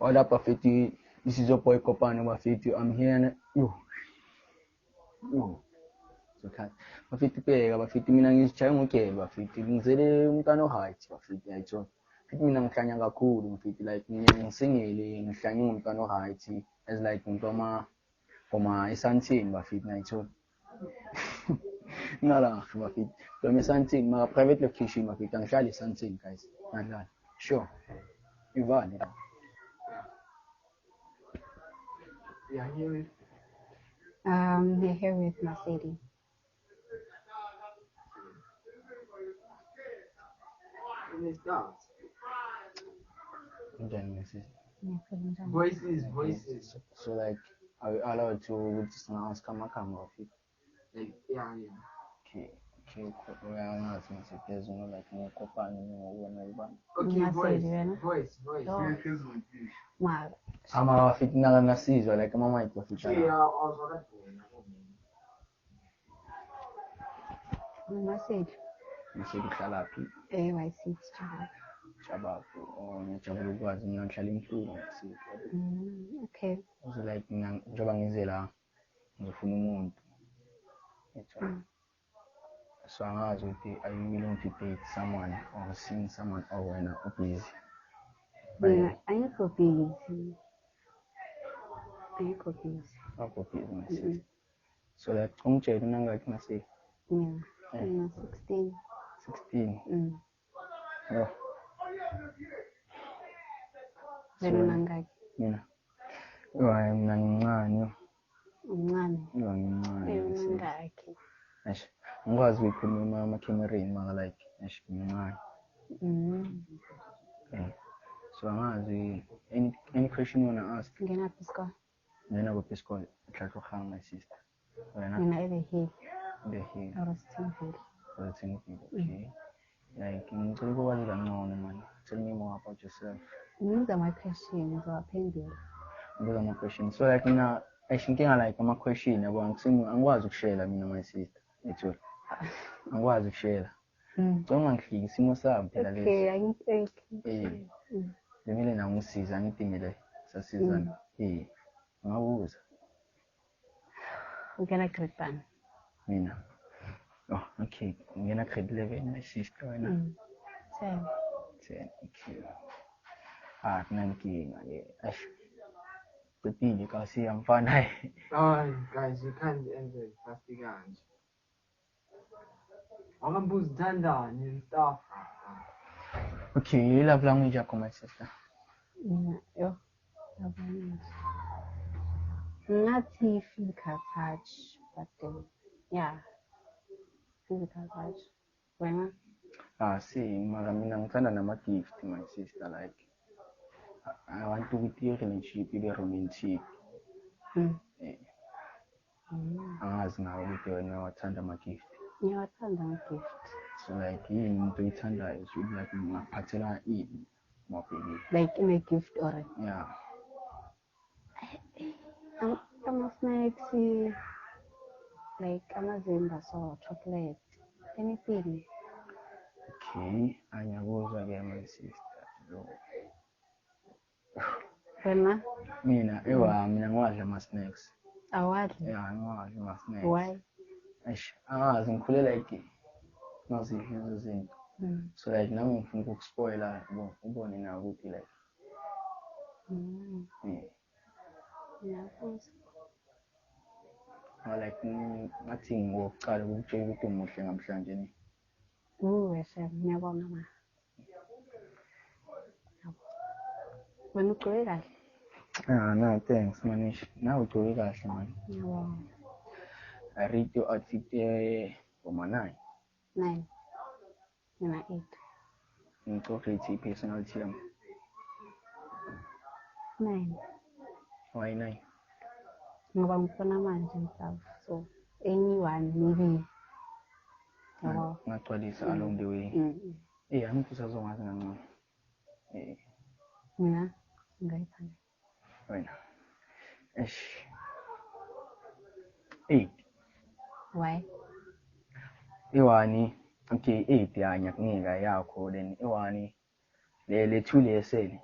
Other Bafetti, this is your boy Kopano Bafetti. I'm here and yo. So cat. Bafetti pega, Bafetti minang is chang okay, Bafetti. Ngizele umntwana height, Bafetti. I told. Bafetti minang kanya kakhulu, Bafetti like ngisingile, ngihlanye ngumntwana height as like umntwana isantini Bafetti I told. Ngala Bafetti. From isantini, my private location Bafetti. Ngihlala isantini guys. Ngadlala. Sure. Ivani. Yeah, here with You're here with Mercedes. this dance. Voices. Voices. So like, are we allowed to just ask my camera of it? Like, yeah. Okay, we are not there's no like no Kopano, no Okay, Message, you voice. Oh. Wow. I'm a fit na season, like I'm a mic of it. Yeah, also that. Message. You see the Shalapi, AYC child. Chabaku, or Chabu was in Shalim food. Okay. Also like Jobangizela, the full moon. So I'm asked, are you willing to date someone or sing someone over and up please? Yeah, I ain't for busy. Up please, my sister. So that Umche, don't know what I say. Yeah. 16. 16. Oh. Very mangaki. Yeah. I'm not Umncane. Mangaki. Ngikwazi ukukhuluma ama-camereni maka like mncane. Okay. So angazi any question you wanna ask? Ngena pisko. Ngena go pisko Tlatlohang my sister. Ngena the hill. The hill. Or Okay. Like ngicela ukwazi kangcono man. Tell me more about yourself. These are my questions or pending. Those are my questions. So like mina inkinga like ama-question yabo angikwazi ukushela mina my sister. Ethula. Angikwazi ukushela. Ungangihliki isimo sami phela lesi. Okay. Kumele na ngisiza ngidingele sasizana. Ngabuza. Ngena grade 1. Mina. Oh, okay. Ngena grade 11 my sister wena. 10. Okay. Kunankinga ke. Qedile kasi yamfana. Oh, guys, you can't enter fast again. I'm gonna boost Dandan and stuff. Okay, you love language yakho my sister. Yo. Not physical touch, but yeah, physical touch. When See, mara mina ngithanda nama-gift my sister like I want to with your relationship be romantic. Angazi nawe ukuthi wena wathanda ama-gift. ngiyawathanda ama-gift. So like yini into oyithandayo should like ngaphathela ini mawubhekile. Like in a gift or Yeah. Ama-snacks, like amazimba, so chocolate, anything. Okay, angiyakuzwa ke my sister. Wena? Mina ngiwadla ama-snacks. Awadli? Yeah, ngiwadla ama-snacks. Why? Angazi ngikhule like ngazidla lezo zinto. So like nami ngifuna ukukuspoila ubone na ukuthi like like ngathi ngokuqala ukutshela ukuthi umuhle namhlanje ni. Ngiyabonga ma. Wena ugcoke kahle? No, thanks manish. Nawe ugcoke kahle man. Ngiyabonga. I read your outfit for 9. 9. Mina 8. Ngicocate personality yami. 9. Why 9? Ngoba ngifuna manje ngisafu, so anyone maybe. Ngagcwalisa along the way. Angithi usazongazi ngangcono. Mina ngayithanda. Wena. 8. Why? Iwani. Okay, 8 ya nyakunika yakho then iwani le 2 lesele.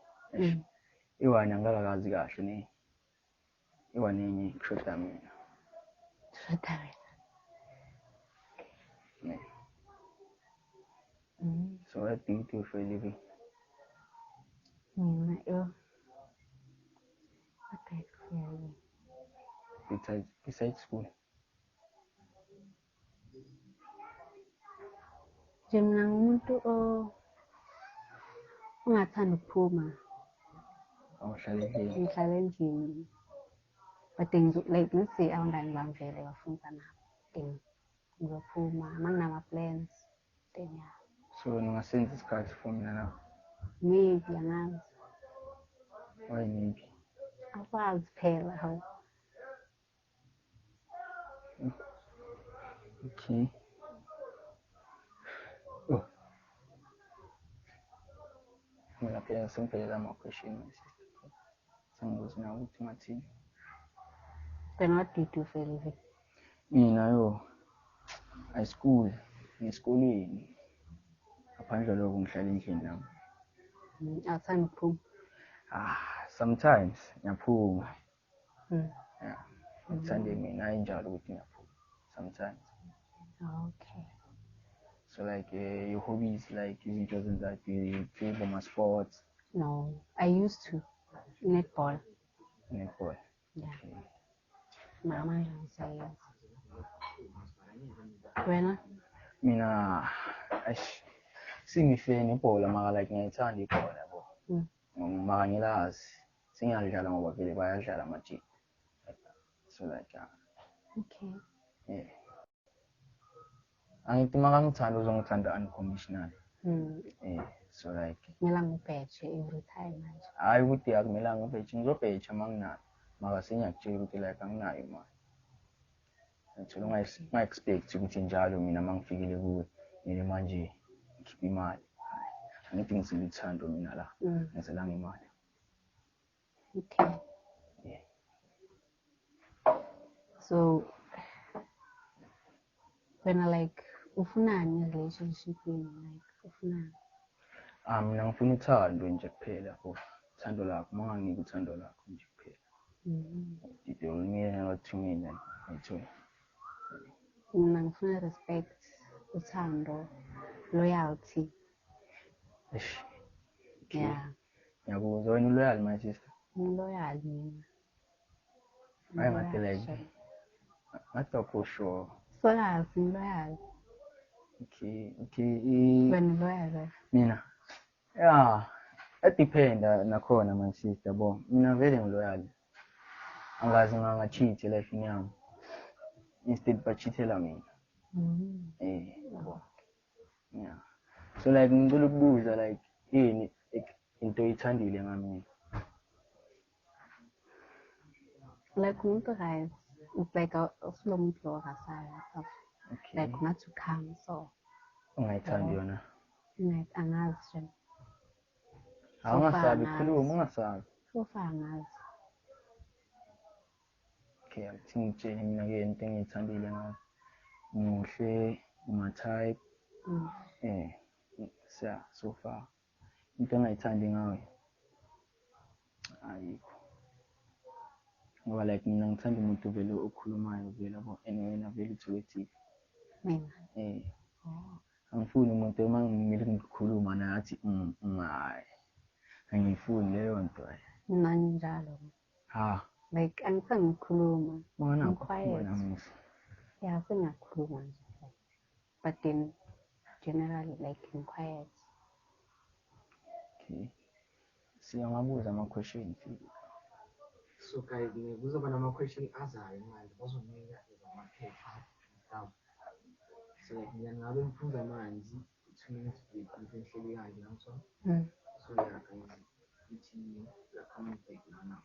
iwani angikakazi kahle ne iwani enye kushoda mina. Shoda wena. Yeah. So what do you do for a living? Mina what I do for a living? Besides school? Nje mina ngumuntu ongathanda ukuphuma. Awuhlala endlini? Ngihlala endlini. But like let's say abangani bami vele bafuna nabo. Then ngizophuma manginama-plans. Then yeah. So ningasenza isikhathi for mina na? Maybe angazi. Why maybe? Akwazi phela hawu. Okay. Oh. Mina phela sengiphelele ama-question my sister. Sengibuza nawe ukuthi ngathini. Then what do you do for a living? Mina school, ngesikoleni. Ngaphandle lokho ngihlala endlini nami. Awuthanda ukuphuma? Sometimes ngiyaphuma. Yeah. Ngithande mina ayinjalo ukuthi ngiyaphuma. Sometimes. Okay. So like your hobbies, like izinto that you play my sports. No, I used to. Netball. Netball. Yeah. Okay. Mama ngiyayenza. Wena? Mina singifeni ibhola maka like ngiyayithanda ibhola yabo. Maka ngilazi singiyalidlala ngoba vele bayadlala amajini. So like Okay. yeah. Angithi maka ngithanda uzongithanda unconditional. So like Kumele ngibheje every time manje. Hayi ukuthi akumelanga ubheje ngizobheja manginayo. Maka sengiyakutshela ukuthi like anginayo imali. Ngithola unga-expect ukuthi njalo mina mangifikile kuwe ngile manje ngikhipha imali. Angithi ngisile uthando mina la. Ngiselanga imali. Okay. Yeah. So when like ufunani relationshipini like ufunani? Mina ngifuna uthando nje kuphela yabo. Uthando lakho manganika uthando lakho nje kuphela. Did me what you mean then. Mina ngifuna respect, uthando, loyalty. Okay. Yeah. Ngiyakuzwa wena loyal my sister. Loyal mina. Hayi ngathi like ngathi for sure. Loyal, loyal. Okay. Wena loyal. Mina. Yeah. It depend nakhona my sister bo. Mina vele ngiloyal. Angazi nganga-cheat life yami. Instead bachithela mina. Yeah. So like ngicela ukubuza like yini into oyithandile ngami. Like umuntu guys, it's like umuntu lo akasayo. Okay. Like ngathi ukhamba so. Ungayithandi yona. Angazi nje. Awungasabi khuluma ungasabi. So far angazi. Okay, ngitshela mina ke into engiyithandile ngayo. Muhle, uma-type. So far. Into engayithandi ngayo. Ayikho. Ngoba like mina ngithanda umuntu vele okhulumayo vele yabo and wena vele talkative. Mina. Angifuni umuntu uma ngimile ngikhuluma naye athi hayi. Angifuni leyo nto. Mina njalo. Like angithandi ukukhuluma. I'm quiet. Yeah, sengiyakhuluma nje. But then generally like I'm quiet. Okay. Siyangabuza ama-question. So guys, kuzoba nama-question azayo manje bazonika amaphepha stuff. So like ngabe ngifunda manje 2 minutes break ngihleli kanje ngiyangithola. So yeah guys, ithi we are coming back now.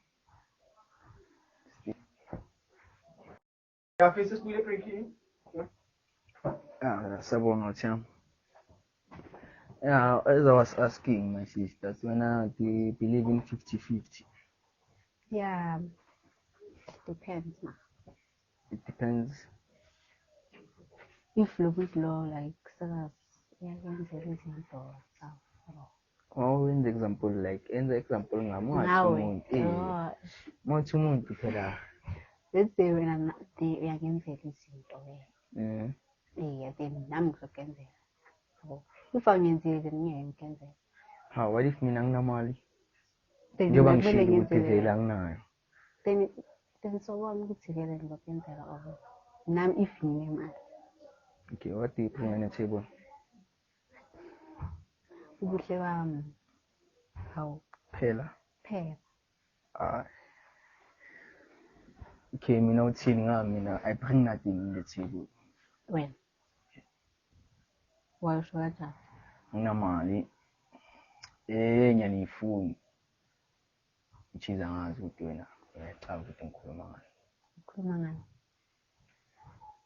Yeah, faces we are breaking. Sabonga Tim. Yeah, as I was asking my sisters, when I believe in 50-50. Yeah, depends now. It depends. If lo like yeah, izinto. Wenza example like enza example ngami ungathi Nawe. umuntu Oh, ungathi umuntu phela let's say wena uyangenzela izinto wena. Then nami ngizokenzela. Yabo. If awungenzeli then ngeke ngikenzele. what if mina nginamali Then njengoba kumele ngishilo ukuthi ngenzele. vele anginayo Then sokwami ukuthi vele ngizokwenzela or nami if nginemali. okay what do you bring on the table Ubuhle bami. Hawu. phela Phela. okay mina uthini mina I bring nothing on the table Wena. Washo kanjani? nginamali ngiyanifuni ichiza ngazi ukuthi wena uyachaza ukuthi ngikhuluma ngani Ukhuluma ngani?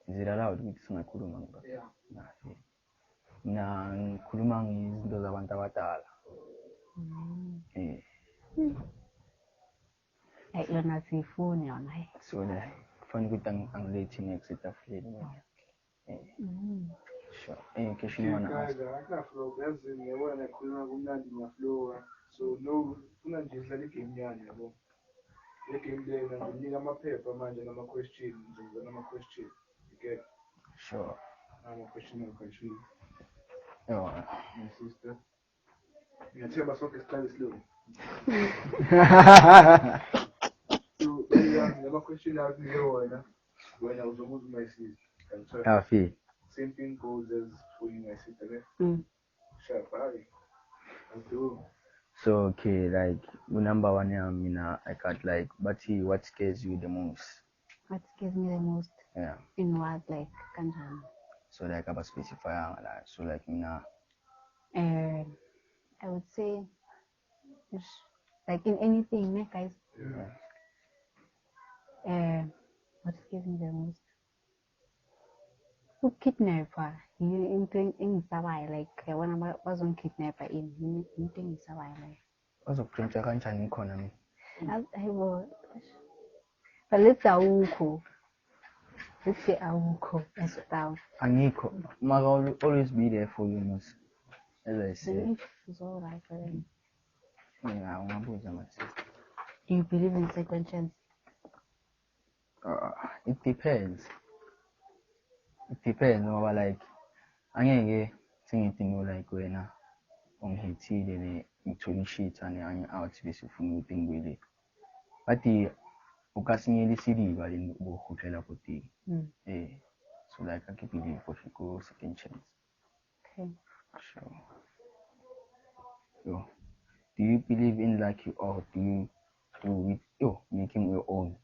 is it allowed ukuthi singakhuluma ngakho Yeah. mina ngikhuluma ngezinto zabantu abadala Yona siyifuni yona. so like kufanele ukuthi angilethi next etafuleni sure question you wanna ask akunaflow yazi ngiyabona nakhuluma kumnandi ngiyaflowa so no funa nje sidlala igame yani yabo le game lena nginika amaphepha manje nama-question ngizoza nama-question okay sure ama-question angakashini my sister ngiyathemba sonke siqale slow so lama-question akunike wena uzobuza my sister feel same thing goes as for you my sister okay? Sharp, right? Let's do so okay like number one I got like what scares you the most What scares me the most? yeah In what, like, kanjani? so like about specify like so like mina I would say, like in anything, guys. What scares me the most? Ukidnapper. Into engisabayo, like yabona bazongikidnapper into engisabayo like. bazokuprinta kanjani ngikhona mina Hayibo. But let's say awukho. Let's say awukho as down. angikho maka always be there for you mos as I said Then if it's all right for them. yeah ungabuza my sister Do you believe in second chance? it depends ngoba like angeke singithi no like wena ungihithile ngithola ishitha neanye out bese ufuna ukuthi ngibuyele but ukasinyela isiliba leni ubuhutlela kodini so like I can believe what you go second chance Okay. sure so do you believe in luck or do you do it making your own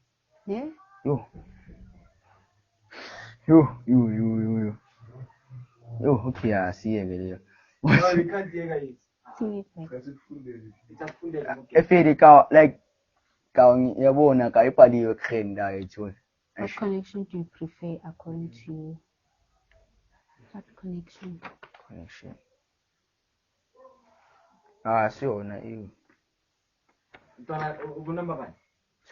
Yeah? yo okay asiyeke leyo we can't hear guys. See it like. efedi ka like ka yabona ka ibhaliwe khenda ayithola What connection do you prefer according to you? What connection? siyona iyo Ukunamba bani?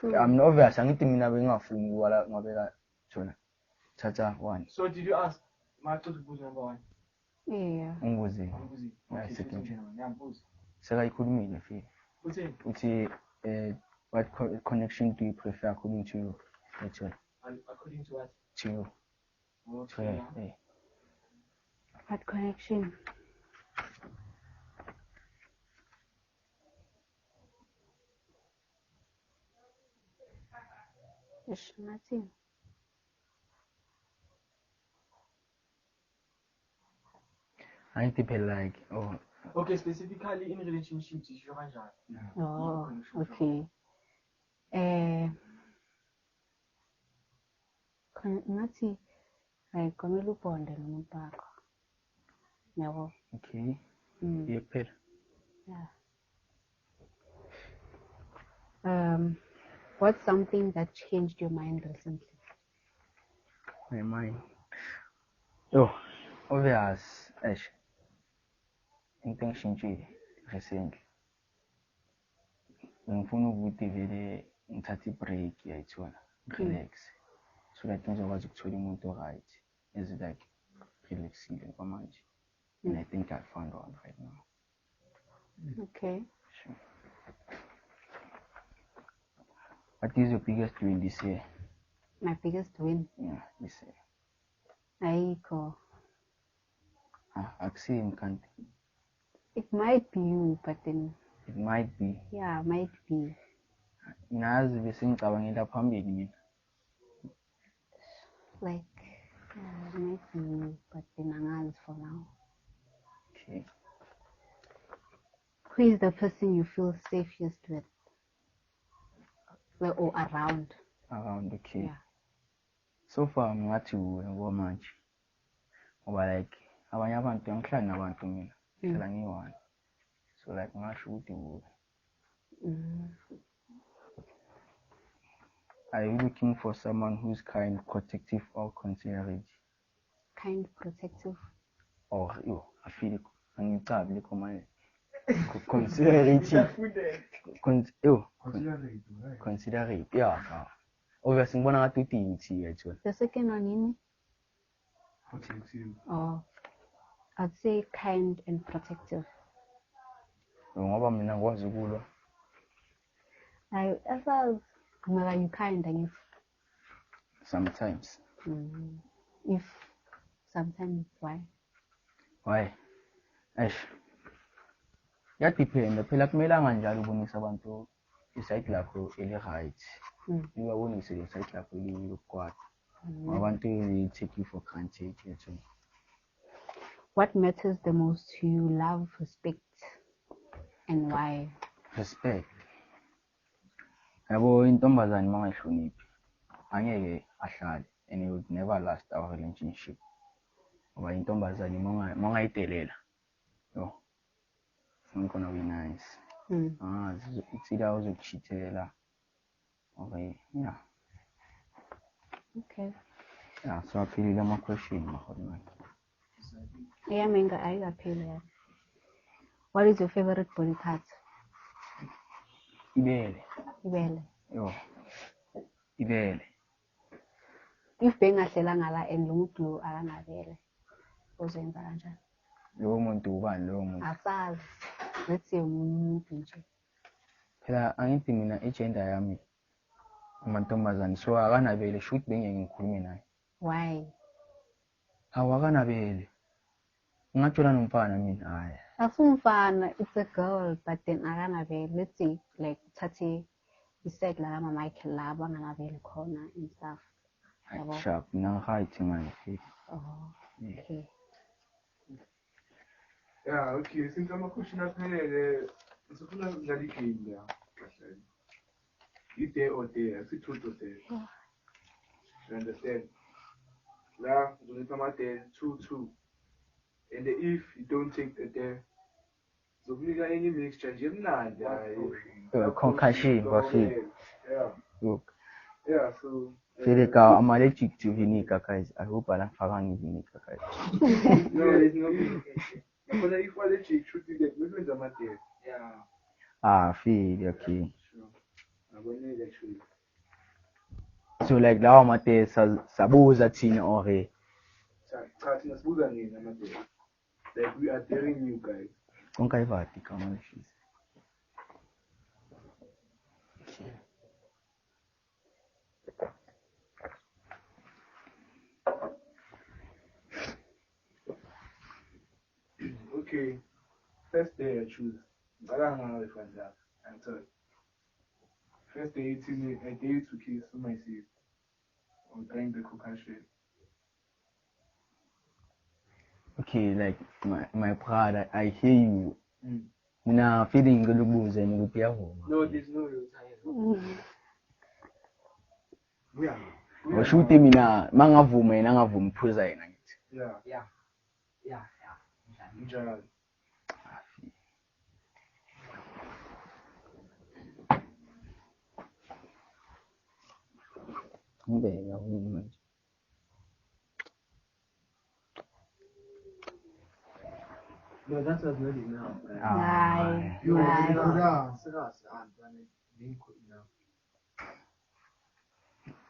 I'm obvious angithi mina bengingafuni ukuwala ngabeka thona thatha one So did you ask Marcus kubuza number 1? Yeah. ungibuze Ubuzi. Yeah, second chance. Ngiyambuza. sekayikhulumile fi Uthini? uthi what connection do you prefer according to you ayithola According to what? to you Okay. What connection? There's nothing. angithi phela like Okay, specifically in relationships isho kanjani? Oh, okay. Ngathi like kumele ubonde nomuntu wakho. Yabo. okay iyaphela Yeah. What's something that changed your mind recently? my mind obvious into engishintshile recently ngifuna ukuthi vele ngithathe i-break yayithola relax so that ngizokwazi ukuthola umuntu right is like relaxile kwamanje and I think I found one right now Okay. Sure. What is your biggest win this year? My biggest win. Yeah, this year. Ayikho. Akusiyo kanti. It might be you, but then It might be. yeah, might be. Nazi bese ngicabangela phambili mina. Like it might be you, but then angazi for now. Okay. Who is the person you feel safest with? Like, or around? Around, okay. Yeah. So far ngingathi uwe manje. Ngoba like abanye abantu angihlali nabantu mina. Ngihlala ngiyi-one. So like ngasho ukuthi uwe. Are you looking for someone who's kind, protective, or considerate? Kind, protective. Or I feel angicabile komanje. Considerate. Considerate. Yeah. Obviously ngibona ngathi uthi actually. The second one, yini? Protective. Oh, I'd say kind and protective. Ngoba mina ngikwazi ukulwa. As well as you kind, I guess. Sometimes. If sometimes, why? Why? Yadephenda phela kumelanga njalo ubonisa abantu iside lakho eli-right. Ubabonise iside lakho lokukwata. Abantu they take you for granted. What matters the most to you? Love, respect, and why? Respect. Yabo intombazane mangayihloniphi angeke ahlale and it would never last our relationship. Ngoba intombazane mangayidelela. Yo. It's not gonna be nice. It's either uzokuchithela. Okay, yeah. Okay. Yeah, so aphelile ama-question mahormone. Yeah, Menga, I appeal. What is your favorite body part? Ibele. Ibele. Yo. Ibele. If bengahlela ngala and lo akanabele, uzenza kanjani? Lowo muntu ubani lowo muntu? Asazi. Let's say umuntu nje. Phela angithi mina igender yami amantombazane so akanabele shoot bengeke ngikhulume naye. Why? Awakanabele. Ngingatshola nomfana mina hayi. Asumfana, it's a girl, but then akanabele. Let's say like Tati, he said la mama Michael la banganabele khona and stuff. Sharp, mina ngihayithi manje. Oh, okay. Yeah, okay. Since I'm a question aphelele, sifuna ukudlala igame la. Ide or there, truth or there. You understand? La, uzonipha ama-dare 2-2. And if you don't take the dare, zokunika enye mixture nje emnandi hayi. Concussion, bafile. Yeah. Look. Yeah, so Feleka, I'm allergic to vinegar, guys. I hope I don't find vinegar, guys. no, there's no communication. Because if you're allergic, should you get movement on my dare? Yeah. Feel okay. Sure. I'm going to actually. So like lawa mate sabuza thina or Cha thina sibuza nini ama-dare? Like we are daring you guys. konke ayivati kama lishisa. Okay. First day I choose. I don't know if I'm that. I'm third. First day a day to kiss my seat. Or drink the concussion. Okay, like my brother, I hear you. Mina feeling ngulubuze ukuthi yavuma. No, there's no real time. Washuthi mina mangavuma yena angavuma phuza yena ngithi. Yeah. Njalo. Ngibeka wini manje. No, that was not enough. Aye. You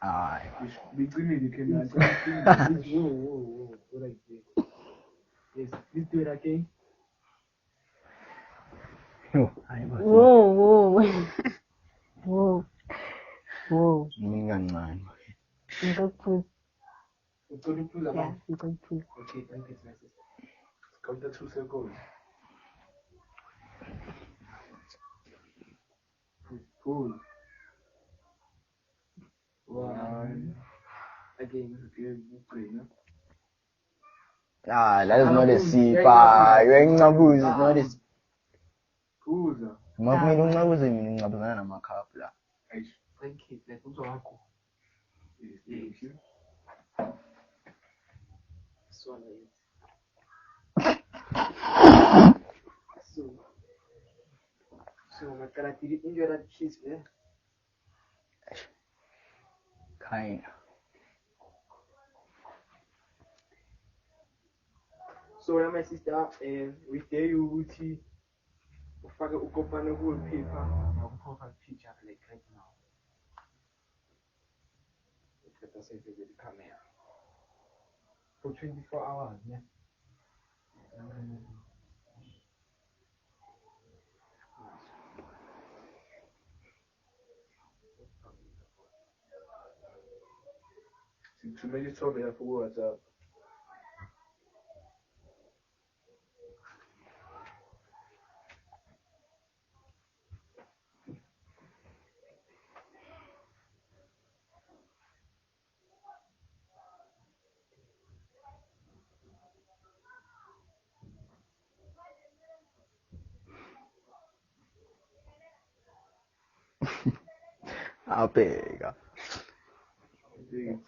Aye. Between you can whoa. What I did. Yes, please do it again. Hayi bafethu. Wo. Mina kancane. Ngikuphuza. Ucela ukuphuza Yeah, manje? ngikuphuza. Okay, thank you, my sister. Count the 2 seconds. Pull. 1. Again, ugcina. Ah, that is not a Angaphuzi, sip. yeah, You're incabuzi, it's not a sip. Phuza. Kumele uncabuze mina ngicabuzana namakhaphu la. Eish, thank you. Like uzwakho. Yes, thank you. Swallow it. So ngaqala enjoy that cheese there. Kinda. So wena my sister, we dare you ukuthi ufake ukopane ku-paper naku-profile picture like right now. Let us say the camera. For 24 hours, yeah. Thumela isithombe lapho ku-WhatsApp. Abheka.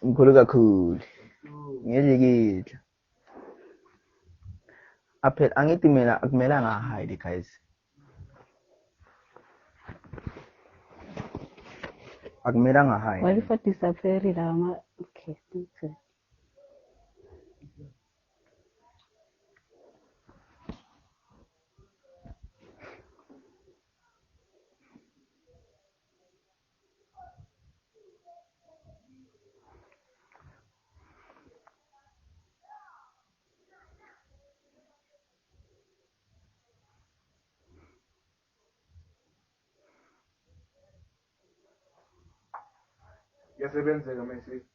Mkhulu kakhulu. Ngiyejikile. Aphela angithi mina akumelanga hide guys. Akumelanga hide. Walifo disappear la okay, okay. Yasebenzeka mase.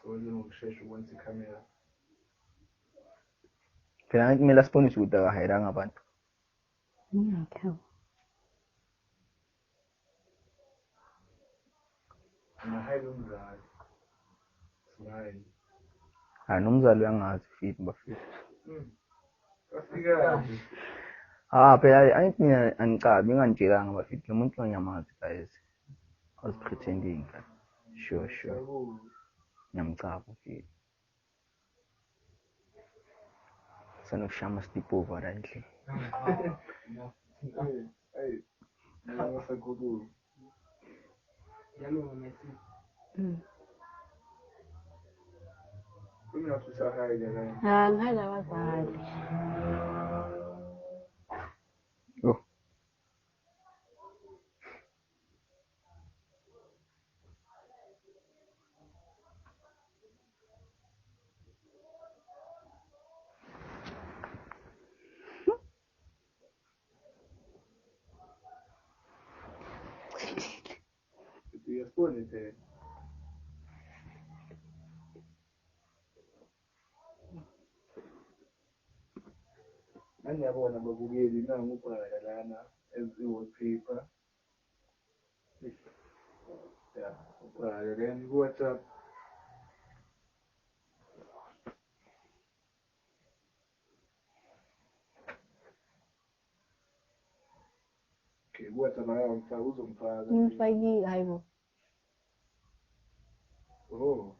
Ngoba ngokushesha ukwenza ikhamera. Phela angithi kumele asibonise ukuthi akahayiranga abantu. Okay. Ngahayela umzali. Smile. Nomzali uyangazi fit bafethu. Kafika. Phela angithi mina angicabi ngangitshelanga bafethu lo muntu ngiyamazi guys. I was pretending. Sure. Ngiyamcaba mfethu. Sanokushama sleepover la endlini. Hey. Ngiyasakhuphula. Yalunga mase. Kumina tusahayile la. Ngihayela abazali. Oh. Uyasibona phela. Ngiyabona babukeli nangu ubhala lana wallpaper. Yeah, ubhala then ku-WhatsApp. Okay, ku-WhatsApp ayamfaka uzomfaka. Ngimfakile hayibo. Oh.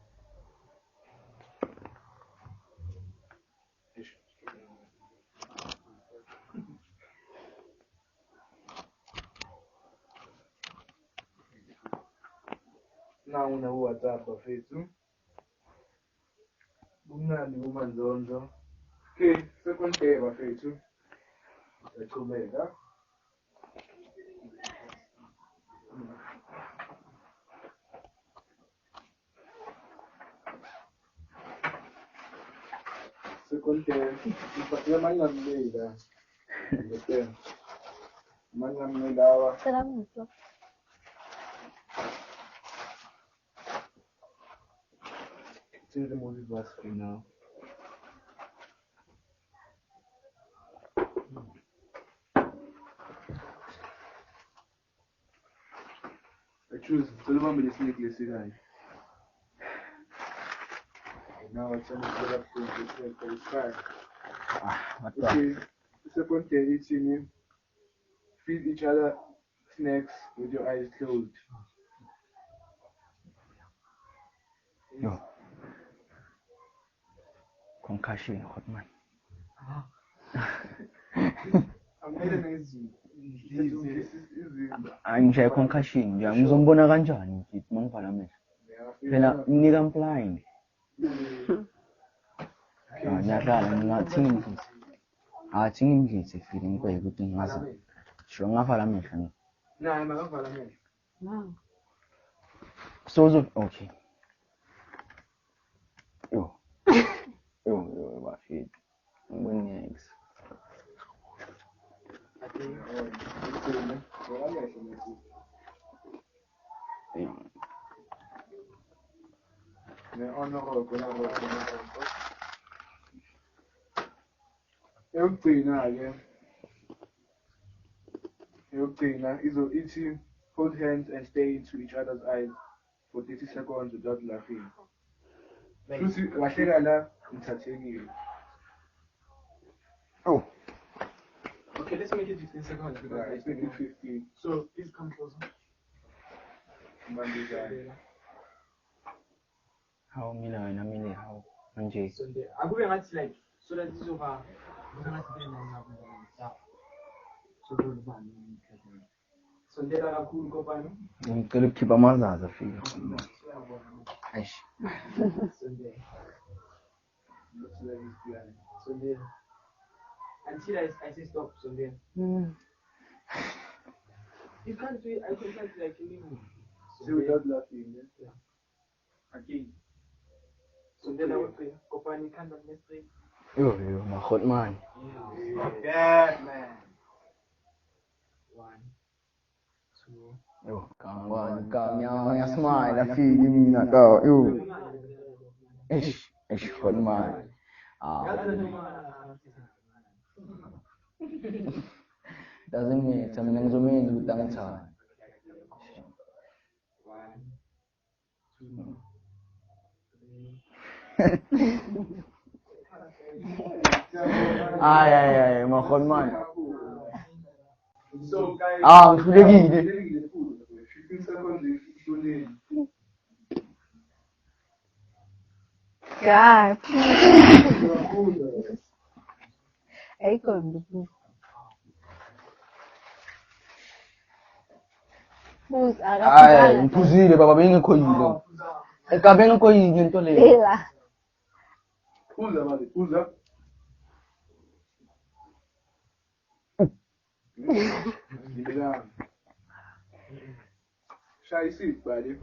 Now una WhatsApp bafethu. Kumnandi kumanzonzo. Okay, second day bafethu. Yaqhubeka. Second day, ipatya mangamnela. Understand? Mangamnela. Salamat po. See the movie was free now. I choose the one with the snake guy. Now it's going to get up to the sky. What the? Okay, the second day eating, feed each other snacks with your eyes closed. Yo. Concussion, Hotman. I'm not amazing. Angishaye concussion nje ngizombona kanjani mfethu mangivala amehlo phela mnika blind ngiyaqala ngingathi ngimdlise file ngibheke ukuthi ngingaza sho ngavala amehlo Nah, I'm not going to No. so okay yo bafethu ngibonix Eating, hold hands and stay into each other's eyes for 30 seconds without laughing. Futhi wahleka la ngithathekile. oh Okay, let's make it 15 seconds because Right, it's maybe 15. So please come closer. how mina mini how manje So the akube ngathi like so that izoba ngathi na so kulubani so ndela kakhulu kopani ngicela ukukhipha amazaza fika eish so the until I say stop so then you can't do it I can't like leave So without laughing, Yeah. Again. so then I would say kopani can't mystery yo my Hotman Yeah, man. 1 2 yo kanya smile afiki mina ka yo eish Hotman doesn't matter mina ngizomenza ukuthi angithanda 1 2 ay my Hotman So guys, ngihlulekile 15 seconds is God. Ayikho mbi. Bus hayi ngiphuzile baba bengekho yile ekabe ngekho yile into leyo Lela. Uza mali, uza. Ngibela. Shall I see it, buddy?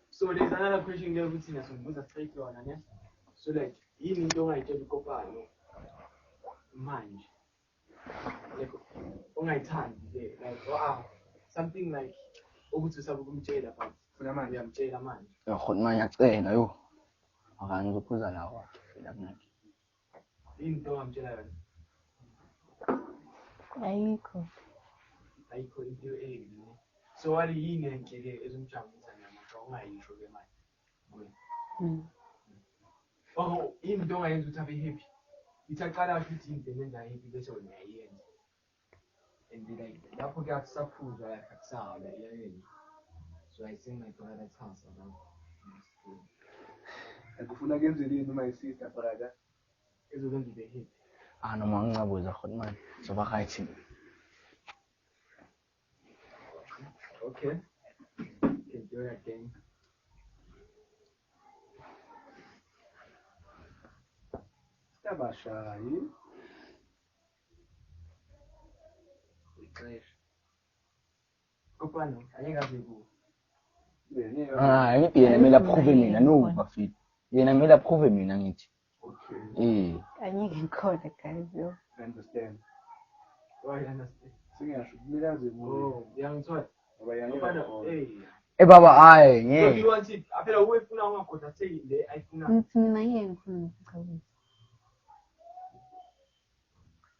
So there's another question there which is straight on and so like yini into ongayitshela ukopano manje like ongayithandi like something like ukuthi usabe ukumtshela but funa manje uyamtshela manje Hotman ngiyacela yo akanye ngizophuza lawa phela ngakhe yini into ongamtshela yona Ayikho. ayikho into eyini so wali yini enhle ezomjabulisa namakho ongayisho ke manje yini into ongayenza ukuthi abe happy ithaqala futhi into enza happy bese wena uyayenza and like lapho ke akusaphuzwa like akusahala iyayenza so I think like that's answer now Akufuna kenzeleni uma isister brother? ezokwenza ube happy noma ngingabuza Hotman zoba right okay can do it again Tabashayi. ixesha kopano ayikaze ku ngiphi yena mina approve mina no bafethu yena kumele approve mina ngithi Okay, Angeke ngikhona guys yo. I understand. Why you understand? Singasho kumele aze kuwe Oh, uyangithola. ngoba yangena Yabona, khona. baba hayi So ngeke you want it? Phela ufuna ungakhoda say le ayifuna. Ngithi mina ngeke ngikhona ukucabisa.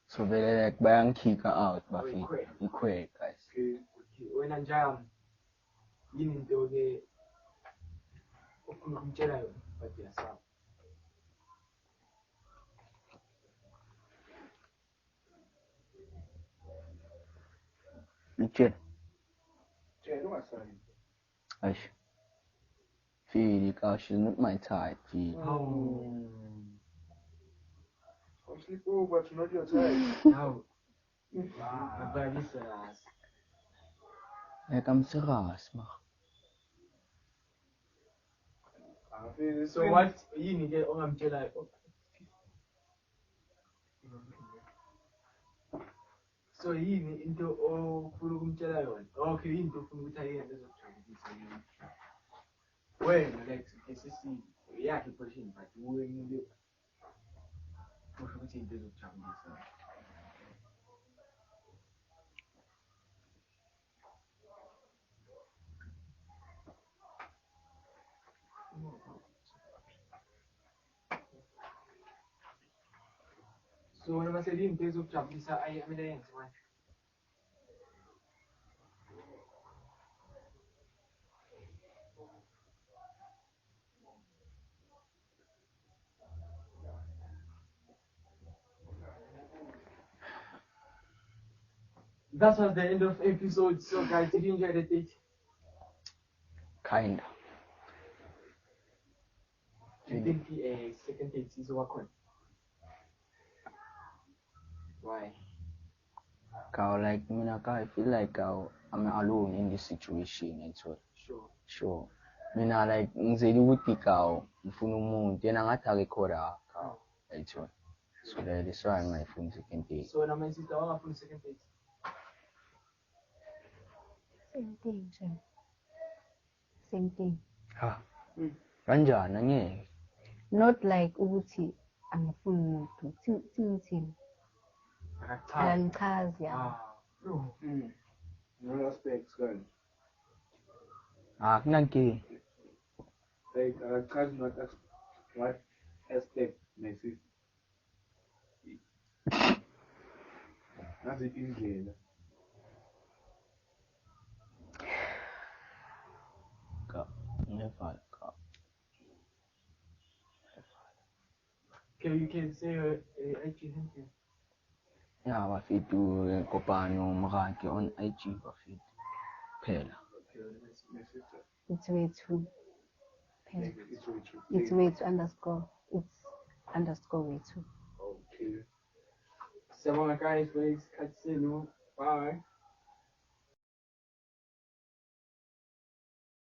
so vele like bayangikhipha out bafika ikhwe guys. Okay. Okay, wena njani? Yini into ke ufuna ukumtshela yona? But yasaba. Ngitshela Tshela ungasayi. Aish. Feel because she's not my type. Feel. I'll sleep over to not your time. How? But this Like I'm serious, man. so what yini ke ongamtshela? So yini into ofuna ukumtshela yona? Okay, yini into ofuna ukuthi ayenze ezokujabulisa yini? Wena like sisi yakhe position but wena kusho ukuthi into ezokujabulisa. So wena mase yini into ezokujabulisa ayamele yenze manje? That was the end of episode. So guys, did you enjoy the date? Kinda. Do you think the second date is working? Why? Cause like I feel like I'm alone in this situation and so Sure. sure. Mina like ngizeli ukuthi ngifuna umuntu yena ngathi akekhola ayitho. So that's why ngifuna second date. So when my sister wangafuna second date. Same thing nje. Same thing. Ha. Kanjani ngeke? Not like ukuthi angifuni umuntu. Thini. Akangichazi ya. No. No aspects, girl. Kunankinga. Like, what aspect, my sister? Naziphi indlela? Never. Okay, you can say her IG handle. Yeah, bafethu kopano mraki on IG bafethu. Phela. My sister. It's way too. Like, it's way too. It's way to underscore. It's underscore way too. Okay. So guys, please catch you. Bye.